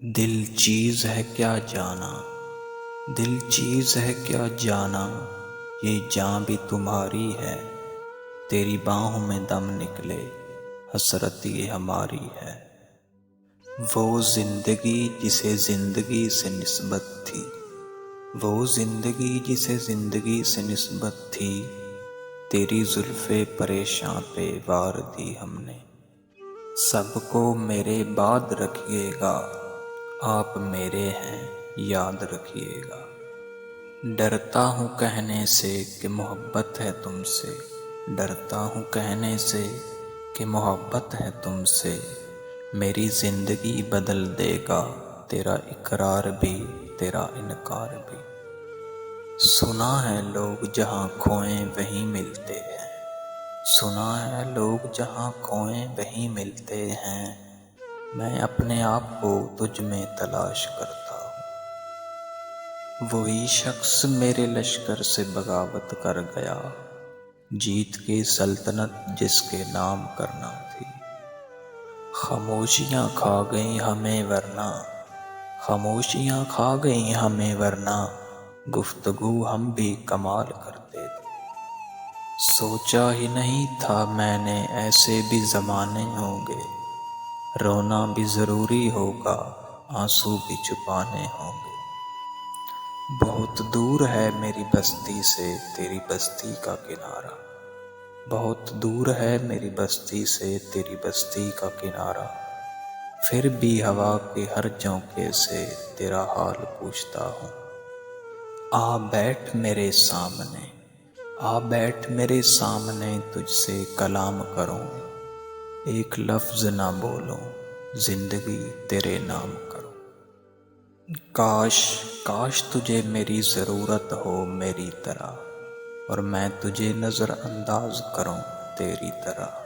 دل چیز ہے کیا جانا، دل چیز ہے کیا جانا، یہ جاں بھی تمہاری ہے، تیری باہوں میں دم نکلے حسرت یہ ہماری ہے۔ وہ زندگی جسے زندگی سے نسبت تھی، وہ زندگی جسے زندگی سے نسبت تھی، تیری زلف پریشاں پہ وار دی ہم نے۔ سب کو میرے بعد رکھیے گا، آپ میرے ہیں یاد رکھیے گا۔ ڈرتا ہوں کہنے سے کہ محبت ہے تم سے، ڈرتا ہوں کہنے سے کہ محبت ہے تم سے، میری زندگی بدل دے گا تیرا اقرار بھی تیرا انکار بھی۔ سنا ہے لوگ جہاں کھوئیں وہیں ملتے ہیں، سنا ہے لوگ جہاں کھوئیں وہیں ملتے ہیں، میں اپنے آپ کو تجھ میں تلاش کرتا ہوں۔ وہی شخص میرے لشکر سے بغاوت کر گیا، جیت کی سلطنت جس کے نام کرنا تھی۔ خاموشیاں کھا گئیں ہمیں ورنہ، خاموشیاں کھا گئیں ہمیں ورنہ، گفتگو ہم بھی کمال کرتے تھے۔ سوچا ہی نہیں تھا میں نے ایسے بھی زمانے ہوں گے، رونا بھی ضروری ہوگا آنسو بھی چھپانے ہوں گے۔ بہت دور ہے میری بستی سے تیری بستی کا کنارہ، بہت دور ہے میری بستی سے تیری بستی کا کنارہ، پھر بھی ہوا کے ہر جھونکے سے تیرا حال پوچھتا ہوں۔ آ بیٹھ میرے سامنے، آ بیٹھ میرے سامنے، تجھ سے کلام کروں، ایک لفظ نہ بولوں، زندگی تیرے نام کروں۔ کاش کاش تجھے میری ضرورت ہو میری طرح، اور میں تجھے نظر انداز کروں تیری طرح۔